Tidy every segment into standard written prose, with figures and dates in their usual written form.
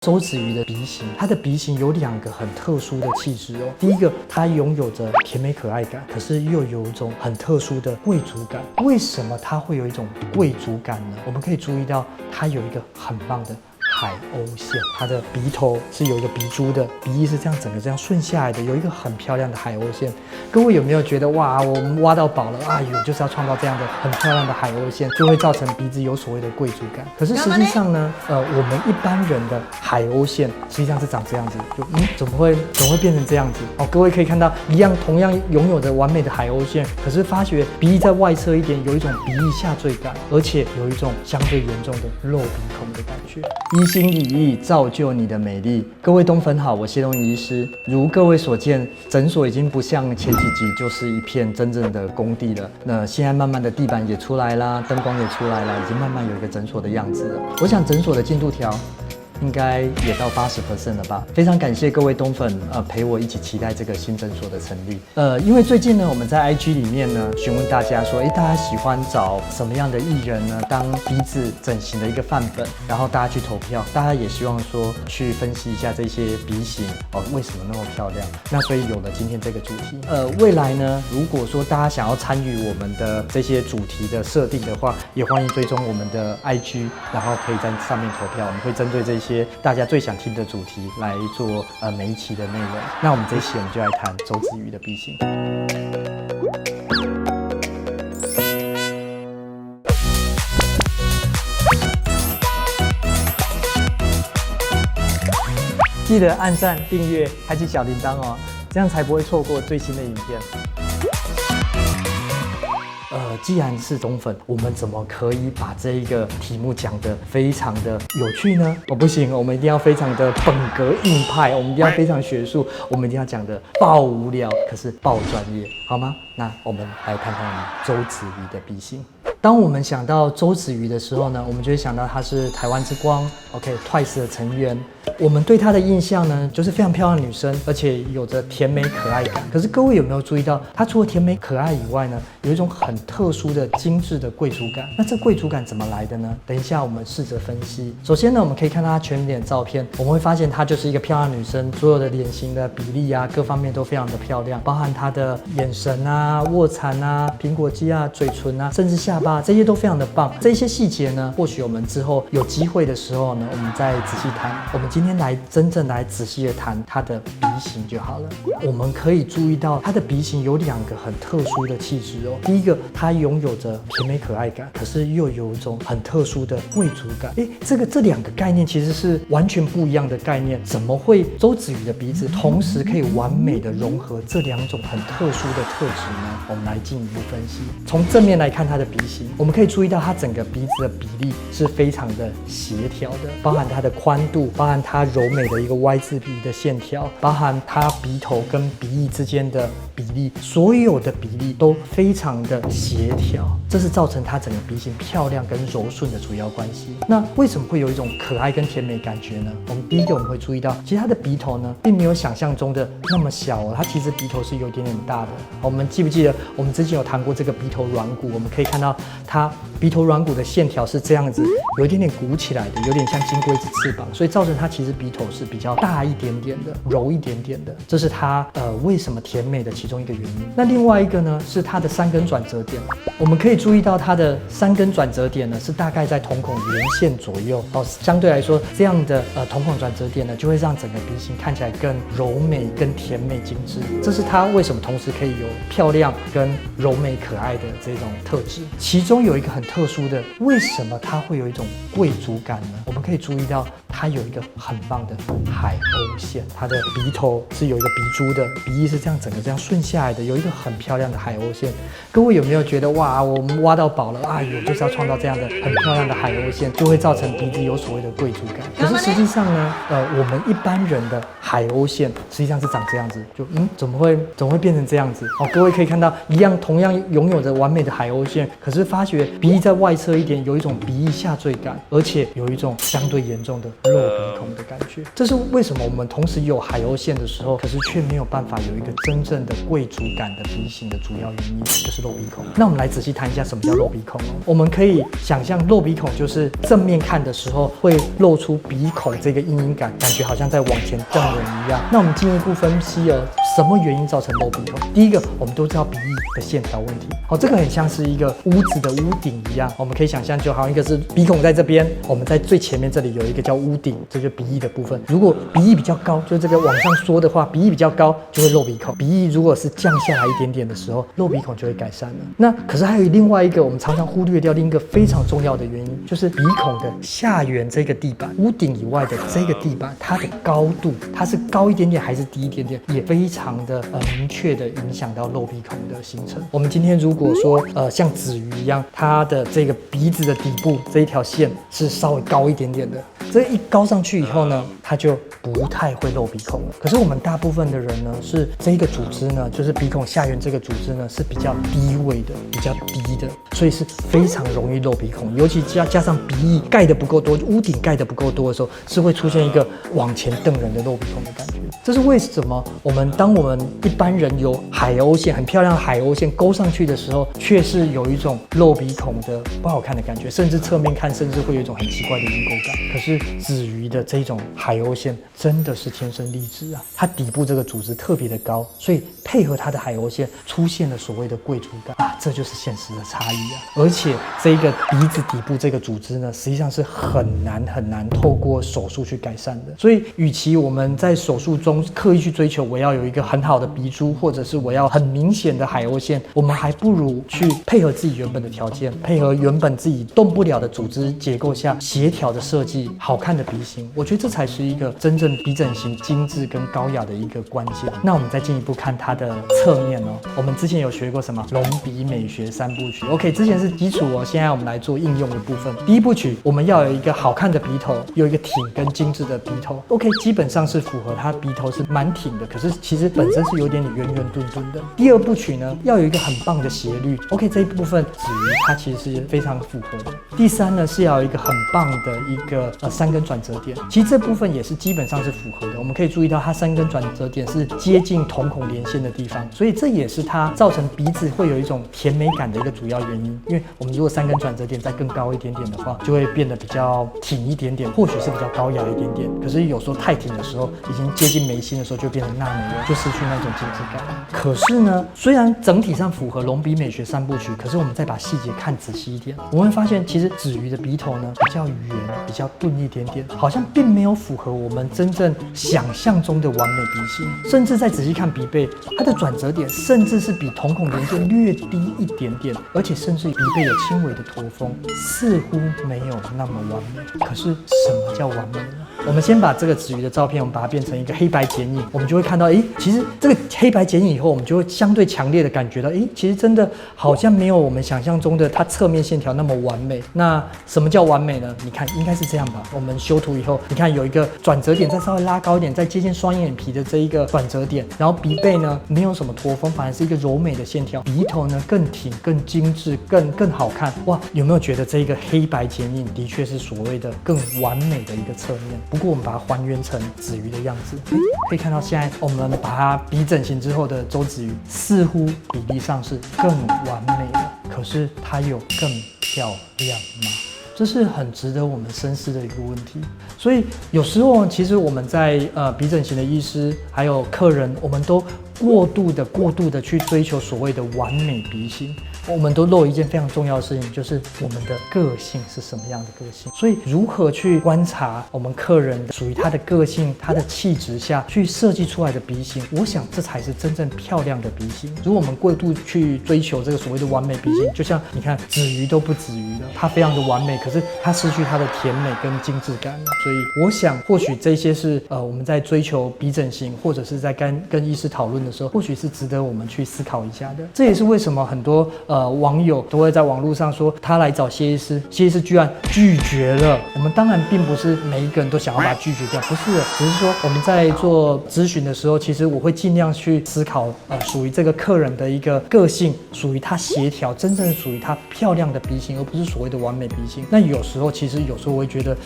周子瑜的鼻型，它的鼻型有2个很特殊的气质哦。第一个，它拥有着甜美可爱感，可是又有一种很特殊的贵族感。为什么它会有一种贵族感呢？我们可以注意到，它有一个很棒的海鸥线，它的鼻头是有一个鼻珠的，鼻翼是这样整个这样顺下来的，有一个很漂亮的海鸥线。各位有没有觉得哇，我们挖到宝了？哎呦，就是要创造这样的很漂亮的海鸥线，就会造成鼻子有所谓的贵族感。可是实际上呢，我们一般人的海鸥线实际上是长这样子，就怎么会变成这样子？哦，各位可以看到，同样拥有着完美的海鸥线，可是发觉鼻翼在外侧一点，有一种鼻翼下坠感，而且有一种相对严重的漏鼻孔的感觉。依心理意造就你的美丽。各位东粉好，我谢东仪医师。如各位所见，诊所已经不像前几集就是一片真正的工地了。那现在慢慢的地板也出来啦，灯光也出来了，已经慢慢有一个诊所的样子了。我想诊所的进度条应该也到80% 了吧？非常感谢各位东粉陪我一起期待这个新诊所的成立。因为最近呢，我们在 IG 里面呢询问大家说，大家喜欢找什么样的艺人呢当鼻子整形的一个范本，然后大家去投票，大家也希望说去分析一下这些鼻型为什么那么漂亮。那所以有了今天这个主题。未来呢，如果说大家想要参与我们的这些主题的设定的话，也欢迎追踪我们的 IG， 然后可以在上面投票，我们会针对这些大家最想听的主题来做每一期的内容。那我们这一期我们就来谈周子瑜的鼻型。记得按赞、订阅、开启小铃铛哦，这样才不会错过最新的影片。既然是东粉，我们怎么可以把这一个题目讲得非常的有趣呢？不行，我们一定要非常的本格硬派，我们一定要非常学术，我们一定要讲的爆无聊，可是爆专业，好吗？那我们来看看周子瑜的鼻型。当我们想到周子瑜的时候呢，我们就会想到她是台湾之光 ，Twice 的成员。我们对她的印象呢，就是非常漂亮的女生，而且有着甜美可爱感。可是各位有没有注意到，她除了甜美可爱以外呢，有一种很特殊的精致的贵族感。那这贵族感怎么来的呢？等一下我们试着分析。首先呢，我们可以看到她全脸照片，我们会发现她就是一个漂亮女生，所有的脸型的比例啊，各方面都非常的漂亮，包含她的眼神啊、卧蚕啊、苹果肌啊、嘴唇啊，甚至下巴。这些都非常的棒，这些细节呢，或许我们之后有机会的时候呢，我们再仔细谈。我们今天真正来仔细的谈它的鼻型就好了。我们可以注意到它的鼻型有2个很特殊的气质哦。第一个，它拥有着甜美可爱感，可是又有一种很特殊的贵族感。这2个概念其实是完全不一样的概念，怎么会周子瑜的鼻子同时可以完美的融合这2种很特殊的特质呢？我们来进一步分析。从正面来看它的鼻型，我们可以注意到它整个鼻子的比例是非常的协调的，包含它的宽度，包含它柔美的一个 Y 字鼻的线条，包含它鼻头跟鼻翼之间的比例，所有的比例都非常的协调，这是造成它整个鼻型漂亮跟柔顺的主要关系。那为什么会有一种可爱跟甜美感觉呢？第一个我们会注意到，其实它的鼻头呢，并没有想象中的那么小哦，它其实鼻头是有点大的。我们记不记得我们之前有谈过这个鼻头软骨？我们可以看到它鼻头软骨的线条是这样子，有一点点鼓起来的，有点像金龟子翅膀，所以造成它其实鼻头是比较大一点点的，柔一点点的，这是它为什么甜美的其中一个原因。那另外一个呢，是它的3根转折点。我们可以注意到它的3根转折点呢，是大概在瞳孔连线左右相对来说，这样的瞳孔转折点呢，就会让整个鼻型看起来更柔美、更甜美、精致。这是它为什么同时可以有漂亮跟柔美可爱的这种特质。其中有一个很特殊的，为什么它会有一种贵族感呢？我们可以注意到它有一个很棒的海鸥线，它的鼻头是有一个鼻珠的，鼻翼是这样整个这样顺下来的，有一个很漂亮的海鸥线。各位有没有觉得哇，我们挖到宝了？哎呦，就是要创造这样的很漂亮的海鸥线，就会造成鼻子有所谓的贵族感。可是实际上呢，我们一般人的海鸥线实际上是长这样子，就怎么会变成这样子？各位可以看到，同样拥有着完美的海鸥线，可是发觉鼻翼在外侧一点，有一种鼻翼下坠感，而且有一种相对严重的漏鼻孔的感觉。觉。这是为什么我们同时有海鸥线的时候，可是却没有办法有一个真正的贵族感的鼻型的主要原因，就是露鼻孔。那我们来仔细谈一下什么叫露鼻孔哦。我们可以想象露鼻孔就是正面看的时候会露出鼻孔这个阴影感，感觉好像在往前瞪人一样。那我们进一步分析哦，什么原因造成露鼻孔？第一个，我们都知道鼻翼的线条问题。好，这个很像是一个屋子的屋顶一样，我们可以想象就好像一个是鼻孔在这边，我们在最前面这里有一个叫屋顶，这就是鼻翼的部分。如果鼻翼比较高，就这个往上缩的话，鼻翼比较高就会露鼻孔。鼻翼如果是降下来一点点的时候，露鼻孔就会改善了。那可是还有另外一个我们常常忽略掉另一个非常重要的原因，就是鼻孔的下缘这个地板，屋顶以外的这个地板，它的高度，它是高一点点还是低一点点，也非常的明确的影响到露鼻孔的形成。我们今天如果说像子鱼一样，它的这个鼻子的底部这一条线是稍微高一点点的，这一高上去以后呢，它就不太会露鼻孔了。可是我们大部分的人呢，是这个组织呢，就是鼻孔下缘这个组织呢，是比较低位的，比较低的，所以是非常容易露鼻孔。尤其加上鼻翼盖得不够多，屋顶盖得不够多的时候，是会出现一个往前瞪人的露鼻孔的感觉。这是为什么当我们一般人有海鸥线很漂亮的海鸥线勾上去的时候，却是有一种露鼻孔的不好看的感觉，甚至侧面看，甚至会有一种很奇怪的鹰钩感。可是子鱼的这种海鸥线真的是天生丽质啊，它底部这个组织特别的高，所以配合它的海鸥线出现了所谓的贵族感啊，这就是现实的差异啊。而且这个鼻子底部这个组织呢，实际上是很难透过手术去改善的。所以与其我们在手术中刻意去追求我要有一个很好的鼻珠，或者是我要很明显的海鸥线，我们还不如去配合自己原本的条件，配合原本自己动不了的组织结构下协调的设计好看的鼻型。我觉得这才是一个真正鼻整形精致跟高雅的一个关键。那我们再进一步看它的侧面哦，我们之前有学过什么隆鼻美学三部曲 ，OK， 之前是基础哦，现在我们来做应用的部分。第一部曲我们要有一个好看的鼻头，有一个挺跟精致的鼻头 ，OK， 基本上是符合它鼻头是蛮挺的，可是其实本身是有点圆圆墩墩的。第二部曲呢，要有一个很棒的斜率 ，OK， 这一部分子鱼它其实是非常符合的。第三呢是要有一个很棒的一个三根转折点，其实这部分也是基本上是符合的。我们可以注意到它三根转折点是接近瞳孔连线的地方，所以这也是它造成鼻子会有一种甜美感的一个主要原因。因为我们如果三根转折点再更高一点点的话，就会变得比较挺一点点，或许是比较高雅一点点。可是有时候太挺的时候，已经接近眉心的时候，就变成娜美了，就失去那种精致感。可是呢，虽然整体上符合隆鼻美学三部曲，可是我们再把细节看仔细一点，我们会发现其实子鱼的鼻头呢比较圆，比较钝一点点，好像并没有符合我们真正想象中的完美鼻型。甚至再仔细看鼻背，它的转折点甚至是比瞳孔连线略低一点点，而且甚至鼻背有轻微的驼峰，似乎没有那么完美。可是什么叫完美呢？我们先把这个子鱼的照片，我们把它变成一个黑白剪影，我们就会看到，其实这个黑白剪影以后，我们就会相对强烈的感觉到，其实真的好像没有我们想象中的它侧面线条那么完美。那什么叫完美呢？你看，应该是这样吧。我们修图以后，你看有一个转折点，再稍微拉高一点，再接近双眼皮的这一个转折点，然后鼻背呢没有什么驼峰，反而是一个柔美的线条，鼻头呢更挺、更精致、更好看。哇，有没有觉得这一个黑白剪影的确是所谓的更完美的一个侧面？不过我们把它还原成子鱼的样子，可以看到现在我们把它鼻整形之后的周子鱼，似乎比例上是更完美了。可是它有更漂亮吗？这是很值得我们深思的一个问题。所以有时候其实我们在鼻整形的医师还有客人，我们都过度的去追求所谓的完美鼻型。我们都漏一件非常重要的事情，就是我们的个性是什么样的个性。所以如何去观察我们客人属于他的个性、他的气质下去设计出来的鼻型，我想这才是真正漂亮的鼻型。如果我们过度去追求这个所谓的完美鼻型，就像你看子鱼都不子鱼了，它非常的完美，可是它失去它的甜美跟精致感了。所以我想或许这些是我们在追求鼻整形或者是在跟医师讨论的时候，或许是值得我们去思考一下的。这也是为什么很多网友都会在网络上说他来找谢医师，谢医师居然拒绝了。我们当然并不是每一个人都想要把他拒绝掉，不是的，只是说我们在做咨询的时候，其实我会尽量去思考属于这个客人的一个个性，属于他协调，真正属于他漂亮的鼻型，而不是所谓的完美鼻型。那有时候我会觉得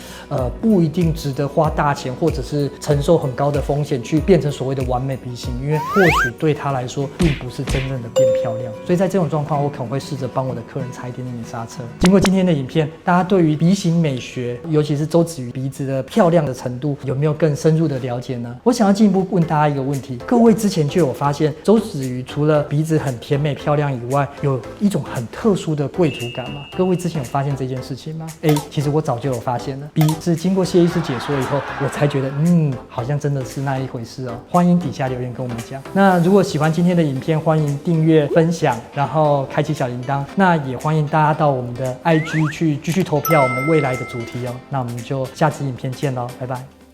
不一定值得花大钱，或者是承受很高的风险去变成所谓的完美鼻型，因为或许对他来说并不是真正的变漂亮。所以在这种状况，我可能会试着帮我的客人踩一点点刹车。经过今天的影片，大家对于鼻型美学，尤其是周子瑜鼻子的漂亮的程度，有没有更深入的了解呢？我想要进一步问大家一个问题：各位之前就有发现周子瑜除了鼻子很甜美漂亮以外，有一种很特殊的贵族感吗？各位之前有发现这件事情吗？其实我早就有发现了。B 是经过谢医师解说以后，我才觉得好像真的是那一回事哦。欢迎底下留言跟我们讲。那如果喜欢今天的影片，欢迎订阅、分享，然后开启小铃铛。那也欢迎大家到我们的 IG 去继续投票我们未来的主题哦。那我们就下次影片见喽，拜拜。